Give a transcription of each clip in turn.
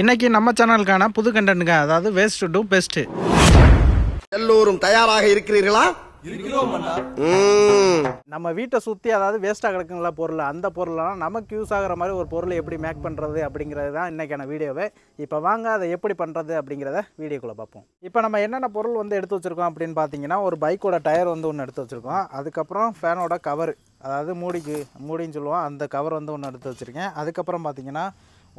இன்னைக்கு நம்ம சேனலுக்கான புது கண்டென்ட்ங்க, அதாவது வேஸ்ட் டு பெஸ்ட். எல்லோரும் தயாராக இருக்கிறீர்களா? நம்ம வீட்டை சுற்றி அதாவது வேஸ்ட்டாக கிடக்குங்களா பொருள், அந்த பொருளெல்லாம் நமக்கு யூஸ் ஆகிற மாதிரி ஒரு பொருளை எப்படி மேக் பண்ணுறது அப்படிங்கிறது தான் இன்றைக்கான வீடியோவே. இப்போ வாங்க அதை எப்படி பண்ணுறது அப்படிங்கிறத வீடியோக்குள்ளே பார்ப்போம். இப்போ நம்ம என்னென்ன பொருள் வந்து எடுத்து வச்சுருக்கோம் அப்படின்னு பார்த்தீங்கன்னா, ஒரு பைக்கோட டயர் வந்து ஒன்று எடுத்து வச்சுருக்கோம். அதுக்கப்புறம் ஃபேனோட கவர், அதாவது மூடின்னு சொல்லுவோம், அந்த கவர் வந்து ஒன்று எடுத்து வச்சுருக்கேன். அதுக்கப்புறம் பார்த்தீங்கன்னா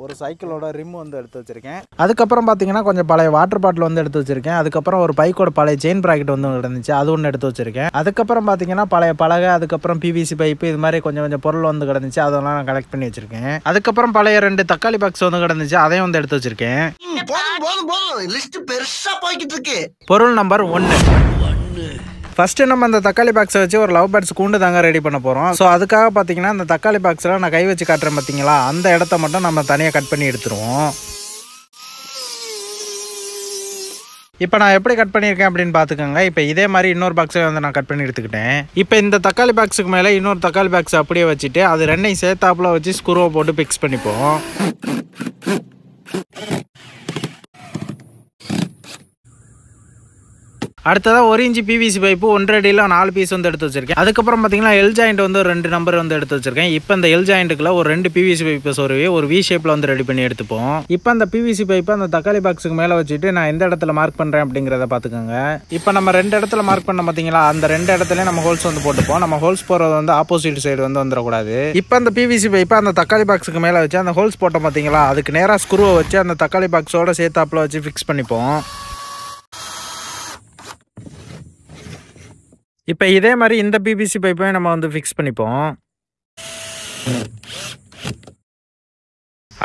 ஒரு சைக்கிளோட ரிம் வந்து எடுத்து வச்சுருக்கேன். அதுக்கப்புறம் பார்த்தீங்கன்னா கொஞ்சம் பழைய வாட்டர் பாட்டில் வந்து எடுத்து வச்சுருக்கேன். அதுக்கப்புறம் ஒரு பைக்கோட பழைய செயின் ப்ராக்கெட் வந்து இருந்துச்சு, அது ஒன்று எடுத்து வச்சுருக்கேன். அதுக்கப்புறம் பார்த்தீங்கன்னா பழைய பலகை, அதுக்கப்புறம் பிவிசி பைப்பு, இது மாதிரி கொஞ்சம் பொருள் வந்து கிடந்துச்சு, அதெல்லாம் நான் கலெக்ட் பண்ணி வச்சுருக்கேன். அதுக்கப்புறம் பழைய 2 தக்காளி பாக்ஸ் வந்து கிடந்துச்சு, அதையும் வந்து எடுத்து வச்சுருக்கேன். பொருள் நம்பர் 1. ஃபஸ்ட்டு நம்ம அந்த தக்காளி பாக்ஸை வச்சு ஒரு லவ் பேர்ட்ஸ் கூண்டு தாங்க ரெடி பண்ண போகிறோம். ஸோ அதுக்காக பார்த்தீங்கன்னா இந்த தக்காளி பாக்ஸில் நான் கை வச்சு காட்டுறேன் பார்த்தீங்களா, அந்த இடத்த மட்டும் நம்ம தனியாக கட் பண்ணி எடுத்துருவோம். இப்போ நான் எப்படி கட் பண்ணியிருக்கேன் அப்படின்னு பார்த்துக்கோங்க. இப்போ இதே மாதிரி இன்னொரு பாக்ஸை வந்து நான் கட் பண்ணி எடுத்துக்கிட்டேன். இப்போ இந்த தக்காளி பாக்ஸுக்கு மேலே இன்னொரு தக்காளி பாக்ஸ் அப்படியே வச்சுட்டு அது ரெண்டையும் சேர்த்தாப்புல வச்சு ஸ்க்ரூவை போட்டு ஃபிக்ஸ் பண்ணிப்போம். அடுத்ததாக 1 இன்ச்சு பிவிசி பைப்பு 1.5 அடியில் 4 பீஸ் வந்து எடுத்து வச்சிருக்கேன். அதுக்கப்புறம் பார்த்தீங்கன்னா எல் ஜாயிண்ட் வந்து 2 நம்பர் வந்து எடுத்து வச்சிருக்கேன். இப்போ இந்த எல் ஜாயிண்ட்டுக்குள்ள ஒரு 2 பிவிசி பைப்பு சொருவி ஒரு வி ஷேப்பில் வந்து ரெடி பண்ணி எடுத்துப்போம். இப்போ அந்த பிவிசி பைப்பை அந்த தக்காளி பாக்ஸுக்கு மேலே வச்சுட்டு நான் எந்த இடத்துல மார்க் பண்ணுறேன் அப்படிங்கிறத பார்த்துக்கோங்க. இப்போ நம்ம 2 இடத்துல மார்க் பண்ண பார்த்தீங்களா, அந்த 2 இடத்துலையும் நம்ம ஹோல்ஸ் வந்து போட்டுப்போம். நம்ம ஹோல்ஸ் போகிறது வந்து ஆப்போசிட் சைடு வந்து வந்துடக்கூடாது. இப்போ அந்த பிவிசி பைப்பை அந்த தக்காளி பாக்ஸுக்கு மேலே வச்சு அந்த ஹோல்ஸ் போட்டோம் பார்த்தீங்களா, அதுக்கு நேராக ஸ்க்ரூவை வச்சு அந்த தக்காளி பாக்ஸோட சேர்த்தாப்பில் வச்சு ஃபிக்ஸ் பண்ணிப்போம். இப்போ இதே மாதிரி இந்த பிவிசி பைப்பையும் நம்ம வந்து ஃபிக்ஸ் பண்ணிப்போம்.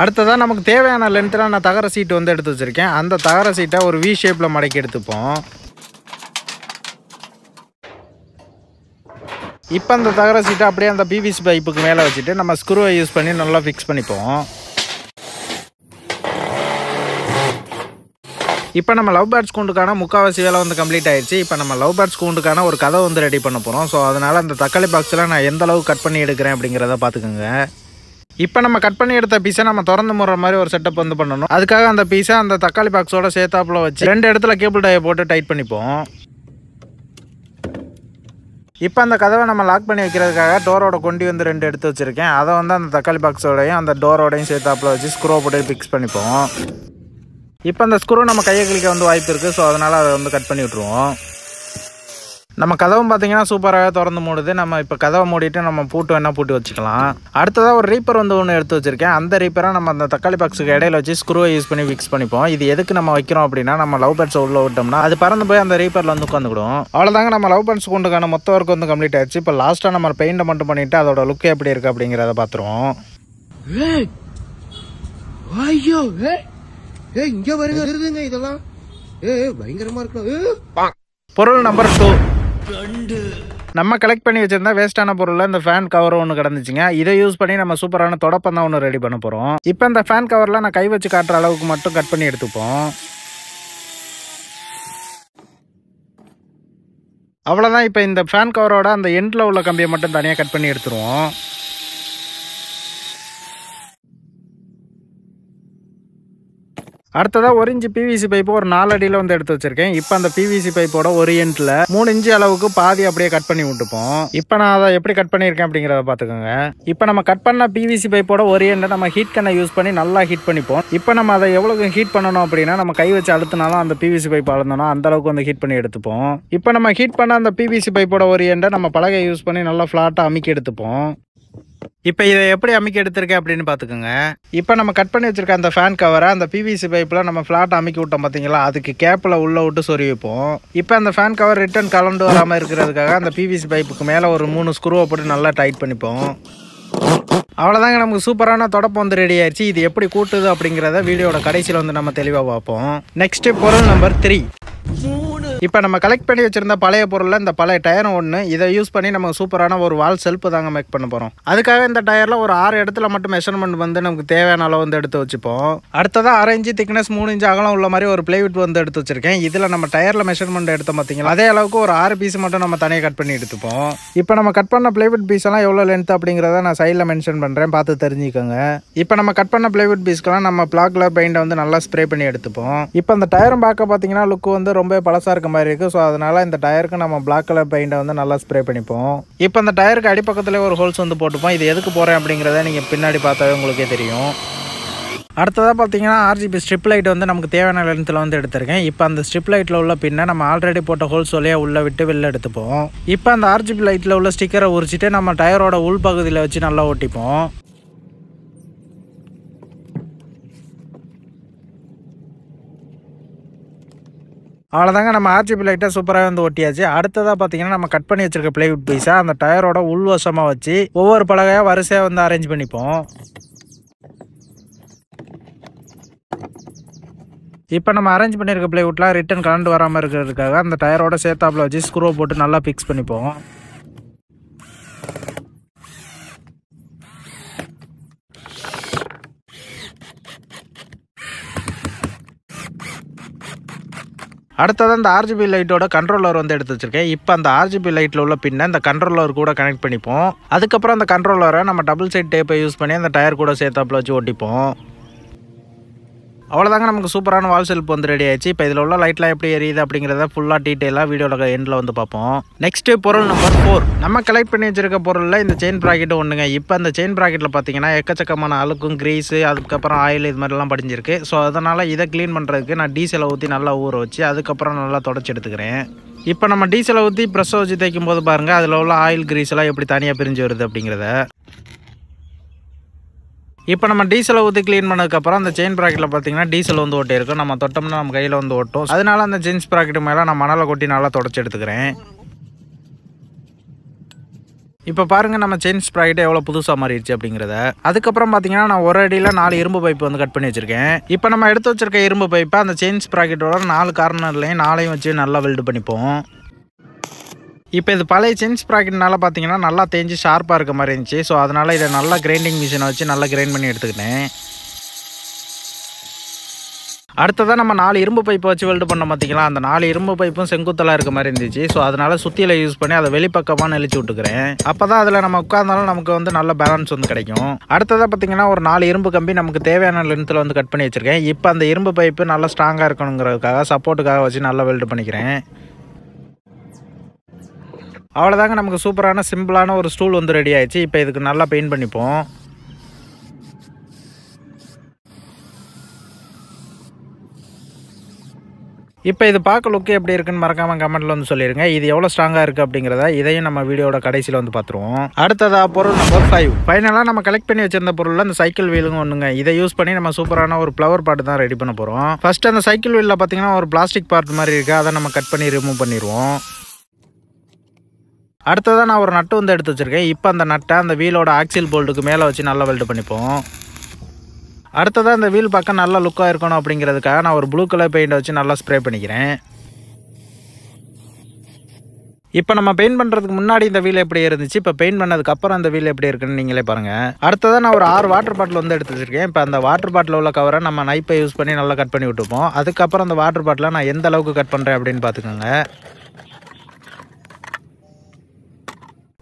அடுத்ததாக நமக்கு தேவையான லென்த்தில் நான் தகர சீட்டு வந்து எடுத்து வச்சுருக்கேன். அந்த தகர சீட்டை ஒரு வி ஷேப்பில் மடக்கி எடுத்துப்போம். இப்போ அந்த தகர சீட்டை அப்படியே அந்த பிவிசி பைப்புக்கு மேலே வச்சுட்டு நம்ம ஸ்க்ரூவை யூஸ் பண்ணி நல்லா ஃபிக்ஸ் பண்ணிப்போம். இப்போ நம்ம லவ் பேர்ட்ஸ் கூண்டுக்கான முக்கால்வாசி வேலை வந்து கம்ப்ளீட் ஆயிடுச்சு. இப்போ நம்ம லவ் பேர்ட்ஸ் கூண்டுக்கான ஒரு கதை வந்து ரெடி பண்ண போகிறோம். ஸோ அதனால் அந்த தக்காளி பாக்ஸில் நான் எந்த அளவுக்கு கட் பண்ணி எடுக்கிறேன் அப்படிங்கிறத பார்த்துக்கோங்க. இப்போ நம்ம கட் பண்ணி எடுத்த பீஸை நம்ம திறந்து முடுற மாதிரி ஒரு செட்டப் வந்து பண்ணணும். அதுக்காக அந்த பீஸை அந்த தக்காளி பாக்ஸோட சேர்த்தாப்புல வச்சு 2 இடத்துல கேபிள் டையை போட்டு டைட் பண்ணிப்போம். இப்போ அந்த கதவை நம்ம லாக் பண்ணி வைக்கிறதுக்காக டோரோட கொண்டி வந்து 2 எடுத்து வச்சுருக்கேன். அதை வந்து அந்த தக்காளி பாக்ஸோடையும் அந்த டோரோடையும் சேர்த்தாப்புல வச்சு ஸ்க்ரூ போட்டு ஃபிக்ஸ் பண்ணிப்போம். இப்போ அந்த ஸ்க்ரூ நம்ம கையை கிளிக்க வந்து வாய்ப்பு இருக்குது. ஸோ அதனால் அதை வந்து கட் பண்ணி விட்ருவோம். நம்ம கதவும் பார்த்தீங்கன்னா சூப்பராக திறந்து மூடுது. நம்ம இப்போ கதவை மூடிட்டு நம்ம பூட்டு வேணால் பூட்டி வச்சுக்கலாம். அடுத்ததாக ஒரு ரீப்பர் வந்து ஒன்று எடுத்து வச்சுருக்கேன். அந்த ரீப்பரை நம்ம அந்த தக்காளி பாக்ஸுக்கு இடையில வச்சு ஸ்க்ரூவை யூஸ் பண்ணி ஃபிக்ஸ் பண்ணிப்போம். இது எதுக்கு நம்ம வைக்கிறோம் அப்படின்னா, நம்ம லவ் பேர்ட்ஸை உள்ள விட்டோம்னா அது பறந்து போய் அந்த ரீப்பரில் வந்து உட்காந்துக்கிடும். அவ்வளோதாங்க, நம்ம லவ் பேர்ட்ஸ் கொண்டுக்கான மொத்த ஒர்க் வந்து கம்ப்ளீட் ஆயிடுச்சு. இப்போ லாஸ்ட்டாக நம்ம பெயிண்டை மட்டும் பண்ணிவிட்டு அதோட லுக்கு எப்படி இருக்குது அப்படிங்கிறத பார்த்துருவோம். இங்க வருங்க இதெல்லாம் பயங்கரமா இருக்கலாம். பொருள் நம்பர் 2. நம்ம கலெக்ட் பண்ணி வச்சிருந்தா வேஸ்டான பொருளில் இந்த ஃபேன் கவர் ஒன்று கிடந்துச்சுங்க. இதை யூஸ் பண்ணி நம்ம சூப்பரான தொடப்பம் தான் ஒன்று ரெடி பண்ண போகிறோம். இப்போ இந்த ஃபேன் கவரில் நான் கை வச்சு காட்டுற அளவுக்கு மட்டும் கட் பண்ணி எடுத்துப்போம். அவ்வளோதான். இப்போ இந்த ஃபேன் கவரோட அந்த எண்டில் உள்ள கம்பியை மட்டும் தனியாக கட் பண்ணி எடுத்துருவோம். அடுத்ததாக 1 இன்ச்சு பிவிசி பைப்பு ஒரு 4 அடியில் வந்து எடுத்து வச்சிருக்கேன். இப்போ அந்த பிவிசி பைப்போட ஒரு எண்டில் 3 இன்ச்சு அளவுக்கு பாதி அப்படியே கட் பண்ணி விட்டுப்போம். இப்போ நான் அதை எப்படி கட் பண்ணியிருக்கேன் அப்படிங்கிறத பார்த்துக்கோங்க. இப்போ நம்ம கட் பண்ண பிவிசி பைப்போட ஒரு எண்டை நம்ம ஹீட் கண்ணை யூஸ் பண்ணி நல்லா ஹீட் பண்ணிப்போம். இப்போ நம்ம அதை எவ்வளவு ஹீட் பண்ணணும் அப்படின்னா, நம்ம கை வச்சு அழுத்தினாலும் அந்த பிவிசி பைப் அழுந்தோம் அந்த அளவுக்கு வந்து ஹீட் பண்ணி எடுத்துப்போம். இப்போ நம்ம ஹீட் பண்ண அந்த பிவிசி பைப்போட ஒரு எண்டை நம்ம பலகை யூஸ் பண்ணி நல்லா ஃப்ளாட்டாக அமுக்கி எடுத்துப்போம். இப்போ இதை எப்படி அமுக்கி எடுத்திருக்கேன் அப்படின்னு பார்த்துக்கோங்க. இப்போ நம்ம கட் பண்ணி வச்சிருக்க அந்த ஃபேன் கவரை அந்த பிவிசி பைப்பில் நம்ம ஃப்ளாட் அமுக்கி விட்டோம் பார்த்தீங்களா, அதுக்கு கேப்பில் உள்ளே விட்டு சொருவி வைப்போம். இப்போ அந்த ஃபேன் கவர் ரிட்டர்ன் கலண்டு வராமல் இருக்கிறதுக்காக அந்த பிவிசி பைப்புக்கு மேலே ஒரு 3 ஸ்க்ரூவை போட்டு நல்லா டைட் பண்ணிப்போம். அவ்வளோதாங்க, நமக்கு சூப்பரான தொடப்பம் வந்து ரெடி ஆயிடுச்சு. இது எப்படி கூட்டுது அப்படிங்கிறத வீடியோட கடைசியில் வந்து நம்ம தெளிவாக பார்ப்போம். நெக்ஸ்ட் பொருள் நம்பர் 3. இப்போ நம்ம கலெக்ட் பண்ணி வச்சிருந்த பழைய பொருளில் இந்த பழைய டயரும் ஒன்று, இதை யூஸ் பண்ணி நம்ம சூப்பரான ஒரு வால் செல்ஃப் தாங்க மேக் பண்ண போகிறோம். அதுக்காக இந்த டயரில் ஒரு 6 இடத்துல மட்டும் மெஷர்மெண்ட் வந்து நமக்கு தேவையான அளவு வந்து எடுத்து வச்சுப்போம். அடுத்ததாக 6 இன்ச்சு திக்னஸ் 3 இன்ச்சு அகலம் உள்ள மாதிரி ஒரு பிளைவுட் வந்து எடுத்து வச்சிருக்கேன். இதில் நம்ம டயரில் மெஷர்மெண்ட் எடுத்தோம் பார்த்தீங்களா, அதே அளவுக்கு ஒரு 6 பீஸ் மட்டும் நம்ம தனியாக கட் பண்ணி எடுத்துப்போம். இப்போ நம்ம கட் பண்ண பிளைவுட் பீஸ் எல்லாம் எவ்வளோ லென்த் அப்படிங்கிறத நான் சைடில் மென்ஷன் பண்ணுறேன், பார்த்து தெரிஞ்சுக்கோங்க. இப்போ நம்ம கட் பண்ண பிளைவுட் பீஸ்க்கெல்லாம் நம்ம பிளாக் கலர் பெயிண்டை வந்து நல்லா ஸ்ப்ரே பண்ணி எடுத்துப்போம். இப்போ அந்த டயரும் பார்க்க பார்த்தீங்கன்னா லுக் வந்து ரொம்ப பழசாக இருக்க மாதிரி இருக்குது. ஸோ அதனால் இந்த டயருக்கு நம்ம பிளாக் கலர் பெயிண்டை வந்து நல்லா ஸ்ப்ரே பண்ணிப்போம். இப்போ அந்த டயருக்கு அடிப்பக்கத்துலேயே ஒரு ஹோல்ஸ் வந்து போட்டுப்போம். இது எதுக்கு போகிறேன் அப்படிங்கிறத நீங்கள் பின்னாடி பார்த்தாவே உங்களுக்கே தெரியும். அடுத்ததாக பார்த்தீங்கன்னா RGB ஸ்ட்ரிப் லைட் வந்து நமக்கு தேவையான லென்த்தில் வந்து எடுத்திருக்கேன். இப்போ அந்த ஸ்ட்ரிப் லைட்டில் உள்ள பின்னை நம்ம ஆல்ரெடி போட்ட ஹோல்ஸ் வழியாக உள்ளே விட்டு வெளில எடுத்துப்போம். இப்போ அந்த RGB லைட்டில் உள்ள ஸ்டிக்கரை உரிச்சிட்டு நம்ம டயரோட உள் பகுதியில் வச்சு நல்லா ஒட்டிப்போம். அவ்வளோதாங்க, நம்ம RGB லைட்டை சூப்பராக வந்து ஒட்டியாச்சு. அடுத்ததாக பார்த்தீங்கன்னா நம்ம கட் பண்ணி வச்சிருக்க பிளைவுட் பீஸை அந்த டயரோட உள்வசமாக வச்சு ஒவ்வொரு பலகையாக வரிசையாக வந்து அரேஞ்ச் பண்ணிப்போம். இப்போ நம்ம அரேஞ்ச் பண்ணியிருக்க பிளைவுட்லாம் ரிட்டன் கலண்டு வராமல் இருக்கிறதுக்காக அந்த டயரோட சேர்த்தாப்பில் வச்சு ஸ்க்ரூ போட்டு நல்லா ஃபிக்ஸ் பண்ணிப்போம். அடுத்தது அந்த RGB லைட்டோட கண்ட்ரோலர் வந்து எடுத்து வச்சிருக்கேன். இப்போ அந்த RGB லைட்டில் உள்ள பின்ன இந்த கண்ட்ரோலர் கூட கனெக்ட் பண்ணிப்போம். அதுக்கப்புறம் அந்த கண்ட்ரோலரை நம்ம டபுள் சைட் டேப்பை யூஸ் பண்ணி அந்த டயர் கூட சேர்த்தாப்பில் வச்சு ஒட்டிப்போம். அவ்வளோதாங்க, நமக்கு சூப்பரான வால் செல்ஃப் வந்து ரெடி ஆயிடுச்சு. இப்போ இதில் உள்ள லைட்லாம் எப்படி எரியுது அப்படிங்கிறத ஃபுல்லாக டீட்டெயிலாக வீடியோட எண்டில் வந்து பார்ப்போம். நெக்ஸ்ட்டு பொருள் நம்பர் 4, நம்ம கலெக்ட் பண்ணி வச்சிருக்க பொருளில் இந்த செயின் ப்ராக்கெட் ஒன்றுங்க. இப்போ அந்த செயின் ப்ராக்கெட்டில் பார்த்தீங்கன்னா எக்கச்சக்கமான அழுக்கும் கிரீஸு அதுக்கப்புறம் ஆயில் இது மாதிரிலாம் படிஞ்சிருக்கு. ஸோ அதனால் இதை க்ளீன் பண்ணுறதுக்கு நான் டீசலை ஊற்றி நல்லா ஊற வச்சு அதுக்கப்புறம் நல்லா தொடச்சி எடுத்துக்கிறேன். இப்போ நம்ம டீசலை ஊற்றி ப்ரெஷ்ஷை வச்சு தைக்கும் போது பாருங்கள் அதில் உள்ள ஆயில் கிரீஸ் எல்லாம் எப்படி தனியாக பிரிஞ்சு வருது அப்படிங்கிறத. இப்போ நம்ம டீசலை ஊற்றி க்ளீன் பண்ணதுக்கப்புறம் அந்த செயின் ப்ராக்கெட்டில் பார்த்தீங்கன்னா டீசல் வந்து ஓட்டி இருக்கும். நம்ம தொட்டோம்னா நம்ம கையில் வந்து ஓட்டும். அதனால அந்த செயின் ப்ராக்கெட் மேலே நான் மணலை கொட்டி நல்லா தொடச்சி எடுத்துக்கிறேன். இப்போ பாருங்கள் நம்ம செயின் ப்ராக்கெட் எவ்வளோ புதுசாக மாறிடுச்சு அப்படிங்கிறத. அதுக்கப்புறம் பார்த்தீங்கன்னா நான் ஒரு அடியில் 4 இரும்பு பைப் வந்து கட் பண்ணி வச்சுருக்கேன். இப்போ நம்ம எடுத்து வச்சிருக்க இரும்பு பைப்பை அந்த செயின் ப்ராக்கெட்டோட 4 கார்னர்லையும் 4ஐயும் வச்சு நல்லா வெல்டு பண்ணிப்போம். இப்போ இது பழைய செயின் ப்ராக்கெட்னால பார்த்தீங்கன்னா நல்லா தேஞ்சு ஷார்ப்பாக இருக்க மாதிரி இருந்துச்சு. ஸோ அதனால் இதை நல்லா கிரைண்டிங் மிஷினை வச்சு நல்லா கிரைண்ட் பண்ணி எடுத்துக்கிட்டேன். அடுத்ததாக நம்ம 4 இரும்பு பைப்பை வச்சு வெல்டு பண்ண பார்த்தீங்களா, அந்த 4 இரும்பு பைப்பும் செங்குத்தலாக இருக்க மாதிரி இருந்துச்சு. ஸோ அதனால் சுத்தியில் யூஸ் பண்ணி அதை வெளிப்பக்கமாக நெளிச்சு விட்டுக்கிறேன். அப்போ தான் அதில் நம்ம உட்கார்ந்தாலும் நமக்கு வந்து நல்ல பேலன்ஸ் வந்து கிடைக்கும். அடுத்ததாக பார்த்தீங்கன்னா ஒரு 4 இரும்பு கம்பி நமக்கு தேவையான லென்த்தில் வந்து கட் பண்ணி வச்சுருக்கேன். இப்போ அந்த இரும்பு பைப்பு நல்லா ஸ்ட்ராங்காக இருக்கணுங்கிறதுக்காக சப்போர்ட்டுக்காக வச்சு நல்லா வெல்டு பண்ணிக்கிறேன். அவ்வளோதாங்க, நமக்கு சூப்பரான சிம்பிளான ஒரு ஸ்டூல் வந்து ரெடி ஆயிடுச்சு. இப்போ இதுக்கு நல்லா பெயிண்ட் பண்ணிப்போம். இப்போ இது பார்க்க லுக்கு எப்படி இருக்குன்னு மறக்காமல் கமெண்ட்டில் வந்து சொல்லிடுங்க. இது எவ்வளோ ஸ்ட்ராங்காக இருக்குது அப்படிங்கிறத இதையும் நம்ம வீடியோட கடைசியில் வந்து பார்த்துருவோம். அடுத்ததாக பொருள் நம்பர் 5, ஃபைனலாக நம்ம கலெக்ட் பண்ணி வச்சிருந்த பொருளில் அந்த சைக்கிள் வீலுங்க ஒன்றுங்க. இதை யூஸ் பண்ணி நம்ம சூப்பரான ஒரு ஃப்ளவர் பாட்டு தான் ரெடி பண்ண போகிறோம். ஃபர்ஸ்ட் அந்த சைக்கிள் வீலில் பார்த்தீங்கன்னா ஒரு பிளாஸ்டிக் பார்ட் மாதிரி இருக்குது, அதை நம்ம கட் பண்ணி ரிமூவ் பண்ணிடுவோம். அடுத்ததாக நான் ஒரு நட்டு வந்து எடுத்து வச்சுருக்கேன். இப்போ அந்த நட்டை அந்த வீலோட ஆக்சில் போல்ட்டுக்கு மேலே வச்சு நல்லா வெல்டு பண்ணிப்போம். அடுத்ததாக இந்த வீல் பக்கம் நல்லா லுக்காக இருக்கணும் அப்படிங்கிறதுக்காக நான் ஒரு ப்ளூ கலர் பெயிண்டை வச்சு நல்லா ஸ்ப்ரே பண்ணிக்கிறேன். இப்போ நம்ம பெயிண்ட் பண்ணுறதுக்கு முன்னாடி இந்த வீல் எப்படி இருந்துச்சு, இப்போ பெயிண்ட் பண்ணதுக்கப்புறம் அந்த வீல் எப்படி இருக்குன்னு நீங்களே பாருங்கள். அடுத்ததாக நான் ஒரு 6 வாட்டர் பாட்டில் வந்து எடுத்து வச்சுருக்கேன். இப்போ அந்த வாட்டர் பாட்டில் உள்ள கவரை நம்ம நைப்பை யூஸ் பண்ணி நல்லா கட் பண்ணி விட்டுப்போம். அதுக்கப்புறம் அந்த வாட்டர் பாட்டிலை நான் எந்த அளவுக்கு கட் பண்ணுறேன் அப்படின்னு பார்த்துக்கோங்க.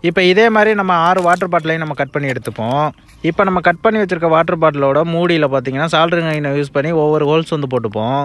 இப்போ இதே மாதிரி நம்ம 6 வாட்டர் பாட்டிலையும் நம்ம கட் பண்ணி எடுத்துப்போம். இப்போ நம்ம கட் பண்ணி வச்சுருக்க வாட்டர் பாட்டிலோட மூடியில் பார்த்தீங்கன்னா சால்ட்ரிங் ஐனை யூஸ் பண்ணி ஒவ்வொரு ஹோல்ஸ் வந்து போட்டுப்போம்.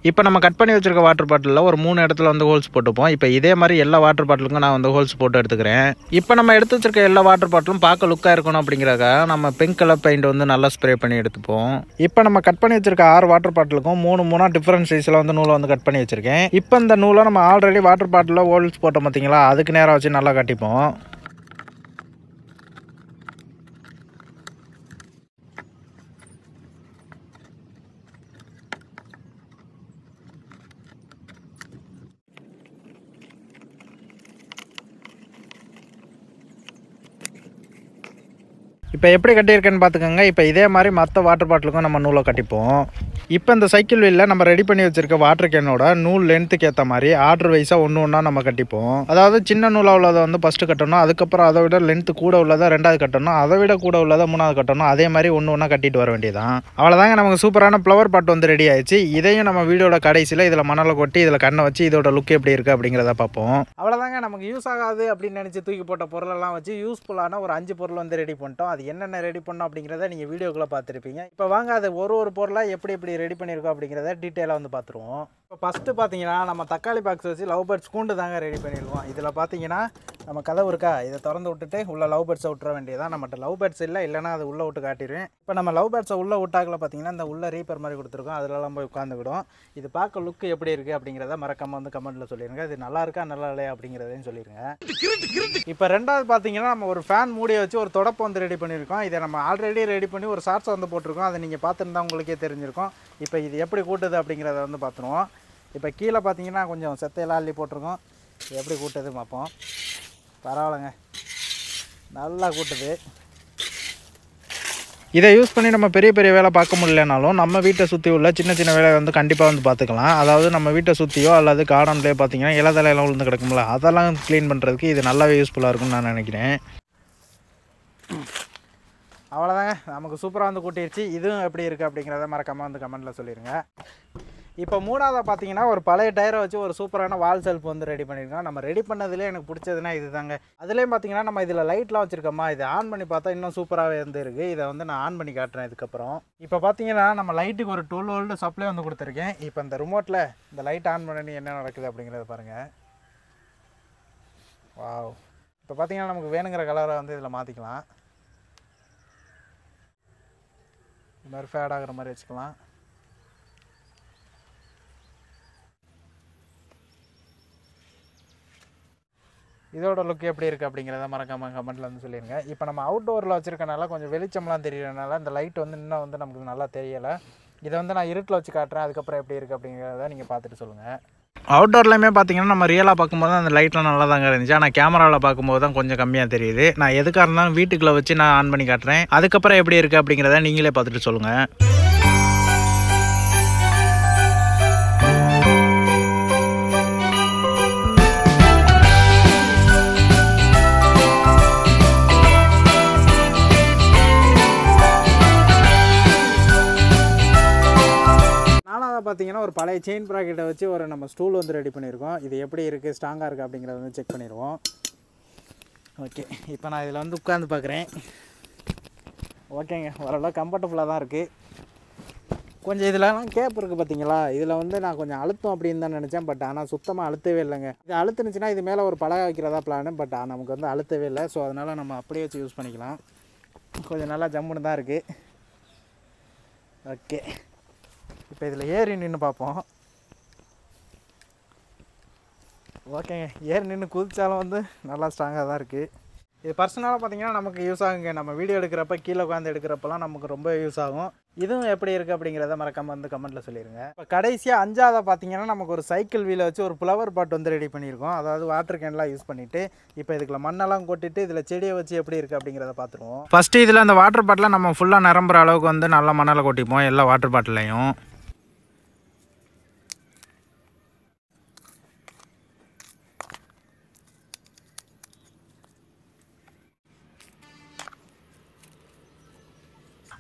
இப்போ நம்ம கட் பண்ணி வச்சிருக்க வாட்டர் பாட்டிலில் ஒரு 3 இடத்துல வந்து ஹோல்ஸ் போட்டுப்போம். இப்போ இதே மாதிரி எல்லா வாட்டர் பாட்டிலுக்கும் நான் வந்து ஹோல்ஸ் போட்டு எடுத்துக்கிறேன். இப்போ நம்ம எடுத்து வச்சிருக்க எல்லா வாட்டர் பாட்டிலும் பார்க்க லுக்காக இருக்கணும் அப்படிங்கிறதுக்காக நம்ம பிங்க் கலர் பெயிண்ட் வந்து நல்லா ஸ்ப்ரே பண்ணி எடுத்துப்போம். இப்போ நம்ம கட் பண்ணி வச்சிருக்க 6 வாட்டர் பாட்டிலுக்கும் 3 டிஃப்ரெண்ட் சைஸில் வந்து நூலை வந்து கட் பண்ணி வச்சிருக்கேன். இப்போ இந்த நூலை நம்ம ஆல்ரெடி வாட்டர் பாட்டிலில் ஹோல்ஸ் போட்டோம் பார்த்தீங்களா, அதுக்கு நேராக வச்சு நல்லா கட்டிப்போம். இப்போ எப்படி கட்டியிருக்கேன்னு பார்த்துக்கோங்க. இப்போ இதே மாதிரி மற்ற வாட்டர் பாட்டிலுக்கும் நம்ம நூலை கட்டிப்போம். இப்போ இந்த சைக்கிள் வீலில் நம்ம ரெடி பண்ணி வச்சுருக்க வாட்டர் கேனோட நூல் லென்த்துக்கு ஏற்ற மாதிரி ஆர்டர் வைஸாக ஒன்று ஒன்றா நம்ம கட்டிப்போம். அதாவது சின்ன நூலாக உள்ளதை வந்து ஃபஸ்ட்டு கட்டணும், அதுக்கப்புறம் அதை விட லென்த்து கூட உள்ளதை ரெண்டாவது கட்டணும், அதை விட கூட உள்ளதை மூணாவது கட்டணும். அதே மாதிரி ஒன்று ஒன்றா கட்டிட்டு வர வேண்டியதான். அவ்வளோதாங்க, நமக்கு சூப்பரான ஃப்ளவர் பாட் வந்து ரெடி ஆயிடுச்சு. இதையும் நம்ம வீடியோட கடைசியில் இதில் மணலை கொட்டி இதில் கண்ணை வச்சு இதோட லுக் எப்படி இருக்குது அப்படிங்கிறத பார்ப்போம். அவ்வளோதாங்க, நமக்கு யூஸ் ஆகாது அப்படின்னு நினச்சி தூக்கி போட்ட பொருளெல்லாம் வச்சு யூஸ்ஃபுல்லான ஒரு 5 பொருள் வந்து ரெடி பண்ணிட்டோம். அது என்னென்ன ரெடி பண்ணோம் அப்படிங்கிறத நீங்கள் வீடியோக்குள்ளே பார்த்துருப்பீங்க. இப்போ வாங்க அது ஒரு பொருளாக எப்படி ரெடி பண்ணியிருக்கோம் அப்படிங்கிறத டீட்டெயிலாக வந்து பார்த்துருவோம். இப்போ ஃபஸ்ட்டு பார்த்தீங்கன்னா நம்ம தக்காளி பாக்ஸ் வச்சு லவ் பேர்ட்ஸ் கூண்டு தாங்க ரெடி பண்ணிடுவோம். இதில் பார்த்தீங்கன்னா நம்ம கதவு இருக்கா, இதை திறந்து விட்டுட்டு உள்ள லவ் பேர்ட்ஸை விட்டுற வேண்டியதான். நம்மகிட்ட லவ் பேர்ட்ஸ் இல்லைன்னா அது உள்ளே விட்டு காட்டிடுவேன். இப்போ நம்ம லவ் பேர்ட்ஸை உள்ளே விட்டாக்கில் பார்த்தீங்கன்னா இந்த உள்ள ரீப்பர் மாதிரி கொடுத்துருக்கோம், அதிலலாம் போய் உட்காந்துக்கிடும். இது பார்க்க லுக்கு எப்படி இருக்குது அப்படிங்கிறத மறக்காம வந்து கமெண்ட்டில் சொல்லிடுங்க. இது நல்லா இருக்கா நல்லா இல்லையா அப்படிங்கிறதையும் சொல்லிடுங்க. இப்போ ரெண்டாவது பார்த்தீங்கன்னா நம்ம ஒரு ஃபேன் மூடியை வச்சு ஒரு தொடப்பை வந்து ரெடி பண்ணியிருக்கோம். இதை நம்ம ஆல்ரெடி ரெடி பண்ணி ஒரு ஷார்ட்ஸ் வந்து போட்டிருக்கோம், அதை நீங்கள் பார்த்துருந்தா உங்களுக்கே தெரிஞ்சிருக்கும். இப்போ இது எப்படி கூட்டுது அப்படிங்கிறத வந்து பார்த்துருவோம். இப்போ கீழே பார்த்தீங்கன்னா கொஞ்சம் செத்தையெல்லாம் அள்ளி போட்டிருக்கோம். எப்படி கூட்டுது பார்ப்போம். பரவாயில்லைங்க, நல்லா கூட்டுது. இதை யூஸ் பண்ணி நம்ம பெரிய வேலை பார்க்க முடியலனாலும் நம்ம வீட்டை சுற்றி உள்ள சின்ன வேலை வந்து கண்டிப்பாக வந்து பார்த்துக்கலாம். அதாவது நம்ம வீட்டை சுற்றியோ அல்லது கார்டன்லேயோ பார்த்தீங்கன்னா இலதலையெல்லாம் விழுந்து கிடக்கும்ல, அதெல்லாம் க்ளீன் பண்ணுறதுக்கு இது நல்லாவே யூஸ்ஃபுல்லாக இருக்கும்னு நான் நினைக்கிறேன். அவ்வளோதாங்க, நமக்கு சூப்பராக வந்து கூட்டிடுச்சு. இதுவும் எப்படி இருக்குது அப்படிங்கிறத மறக்காமல் வந்து கமெண்ட்டில் சொல்லிடுங்க. இப்போ மூணாவதாக பார்த்தீங்கன்னா ஒரு பழைய டயரை வச்சு ஒரு சூப்பரான வால் செல்ஃப் வந்து ரெடி பண்ணியிருக்கோம். நம்ம ரெடி பண்ணதுலேயே எனக்கு பிடிச்சதுன்னா இது தாங்க. அதுலேயும் பார்த்தீங்கன்னா நம்ம இதில் லைட்லாம் வச்சுருக்கோமா, இதை ஆன் பண்ணி பார்த்தா இன்னும் சூப்பராகவே வந்து இருக்குது. இதை வந்து நான் ஆன் பண்ணி காட்டுறேன் இதுக்கப்புறம். இப்போ பார்த்தீங்கன்னா நம்ம லைட்டுக்கு ஒரு 12 வோல்ட் சப்ளை வந்து கொடுத்துருக்கேன். இப்போ இந்த ரிமோட்டில் இந்த லைட் ஆன் பண்ணி என்ன நடக்குது அப்படிங்கிறத பாருங்கள். வாவ், இப்போ பார்த்தீங்கன்னா நமக்கு வேணுங்கிற கலரை வந்து இதில் மாற்றிக்கலாம். இது மாதிரி ஃபேட் ஆகிற மாதிரி வச்சுக்கலாம். இதோட லுக் எப்படி இருக்குது அப்படிங்கிறத மறக்காமல் கமெண்ட்டில் வந்து சொல்லிடுங்க. இப்போ நம்ம அவுட்டோரில் வச்சுருக்கனால கொஞ்சம் வெளிச்சம்லாம் தெரியறதுனால இந்த லைட் வந்து இன்னும் வந்து நமக்கு நல்லா தெரியலை. இதை வந்து நான் இருட்டில் வச்சு காட்டுறேன், அதுக்கப்புறம் எப்படி இருக்குது அப்படிங்கிறத நீங்கள் பார்த்துட்டு சொல்லுங்கள். அவுட்டோர்லையுமே பார்த்தீங்கன்னா நம்ம ரியலாக பார்க்கும்போது அந்த லைட்லாம் நல்லா தாங்க இருந்துச்சு. ஆனால் கேமராவில் பார்க்கும்போது தான் கொஞ்சம் கம்மியாக தெரியுது. நான் எதுக்காக இருந்தாலும் வீட்டுக்குள்ளே வச்சு நான் ஆன் பண்ணி காட்டுறேன், அதுக்கப்புறம் எப்படி இருக்குது அப்படிங்கிறத நீங்களே பார்த்துட்டு சொல்லுங்கள். பார்த்தீங்கன்னா ஒரு பழைய செயின் ப்ராக்கெட்டை வச்சு ஒரு நம்ம ஸ்டூல் வந்து ரெடி பண்ணியிருக்கோம். இது எப்படி இருக்குது, ஸ்ட்ராங்காக இருக்குது அப்படிங்கிறத வந்து செக் பண்ணிடுவோம். ஓகே, இப்போ நான் இதில் வந்து உட்காந்து பார்க்குறேன். ஓகேங்க, ஓரளவு கம்ஃபர்டபுளாக தான் இருக்குது. கொஞ்சம் இதிலலாம் கேப் இருக்குது பார்த்தீங்களா, இதில் வந்து நான் கொஞ்சம் அழுத்தம் அப்படின்னு தான் நினச்சேன். பட் ஆனால் சுத்தமாக அழுத்தவே இல்லைங்க. இது அழுத்துனுச்சுன்னா இது மேலே ஒரு பலகை வைக்கிறதா பிளானு, பட் நமக்கு வந்து அழுத்தவே இல்லை. ஸோ அதனால் நம்ம அப்படியே வச்சு யூஸ் பண்ணிக்கலாம். கொஞ்சம் நல்லா ஜம்முன்னு தான் இருக்குது. ஓகே, இப்போ இதில் ஏறி நின்று பார்ப்போம். ஓகேங்க, ஏறி நின்று குதிச்சாலும் வந்து நல்லா ஸ்ட்ராங்காக தான் இருக்குது. இது பர்சனலாக பார்த்தீங்கன்னா நமக்கு யூஸ் ஆகுங்க. நம்ம வீடியோ எடுக்கிறப்ப கீழே உட்காந்து எடுக்கிறப்பெல்லாம் நமக்கு ரொம்ப யூஸ் ஆகும். இதுவும் எப்படி இருக்குது அப்படிங்கிறத மறக்காமல் வந்து கமெண்ட்டில் சொல்லிடுங்க. இப்போ கடைசியாக 5ஆவதாக பார்த்தீங்கன்னா நமக்கு ஒரு சைக்கிள் வீலை வச்சு ஒரு ஃப்ளவர் பாட் வந்து ரெடி பண்ணியிருக்கோம். அதாவது வாட்டர் கேன்லாம் யூஸ் பண்ணிவிட்டு இப்போ இதுக்குள்ள மண்ணெல்லாம் கொட்டிட்டு இதில் செடியை வச்சு எப்படி இருக்குது அப்படிங்கிறத பார்த்துருவோம். ஃபஸ்ட்டு இதில் அந்த வாட்டர் பாட்டில் நம்ம ஃபுல்லாக நிரம்புற அளவுக்கு வந்து நல்லா மண்ணெல்லாம் கொட்டிப்போம் எல்லா வாட்டர் பாட்டிலையும்.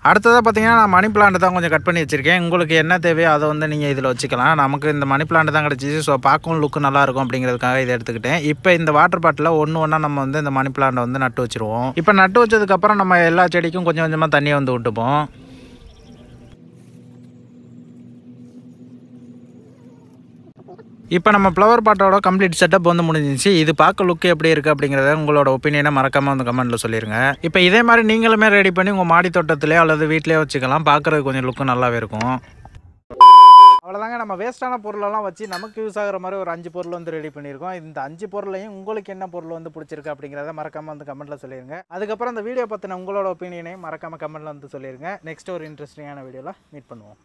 அடுத்ததாக பார்த்தீங்கன்னா நான் மணி பிளான்ட் தான் கொஞ்சம் கட் பண்ணி வச்சுருக்கேன். உங்களுக்கு என்ன தேவையோ அதை வந்து நீங்கள் இதில் வச்சுக்கலாம். நமக்கு இந்த மணி பிளான்ட் தான் கிடச்சிச்சு. ஸோ பார்க்கவும் லுக்கு நல்லாயிருக்கும் அப்படிங்கிறதுக்காக இதை எடுத்துக்கிட்டேன். இப்போ இந்த வாட்டர் பாட்டில் ஒன்றா நம்ம வந்து இந்த மணி பிளான்ட்டை வந்து நட்டு வச்சுருவோம். இப்போ நட்டு வச்சதுக்கப்புறம் நம்ம எல்லா செடிக்கும் கொஞ்சம் கொஞ்சமாக தண்ணியை வந்து விட்டுப்போம். இப்போ நம்ம ஃப்ளவர் பாட்டோட கம்ப்ளீட் செட்டப் வந்து முடிஞ்சிச்சு. இது பார்க்க லுக் எப்படி இருக்குது அப்படிங்கிறத உங்களோட ஒப்பீனியனை மறக்காமல் வந்து கமெண்ட்டில் சொல்லிடுங்க. இப்போ இதே மாதிரி நீங்களுமே ரெடி பண்ணி உங்கள் மாடி தோட்டத்திலே அல்லது வீட்டிலே வச்சுக்கலாம். பார்க்குறது கொஞ்சம் லுக்கு நல்லாவே இருக்கும். அவ்வளோதாங்க, நம்ம வேஸ்ட்டான பொருளெல்லாம் வச்சு நமக்கு யூஸ் ஆகிற மாதிரி ஒரு 5 பொருள் வந்து ரெடி பண்ணியிருக்கோம். இந்த 5 பொருளையும் உங்களுக்கு என்ன பொருள் வந்து பிடிச்சிருக்கு அப்படிங்கிறத மறக்காமல் வந்து கமெண்ட்டில் சொல்லிடுங்க. அதுக்கப்புறம் அந்த வீடியோ பற்றின உங்களோட ஒப்பீனியனையும் மறக்காமல் கமெண்ட்டில் வந்து சொல்லிடுங்க. நெக்ஸ்ட் ஒரு இன்ட்ரெஸ்டிங்கான வீடியோவில் மீட் பண்ணுவோம்.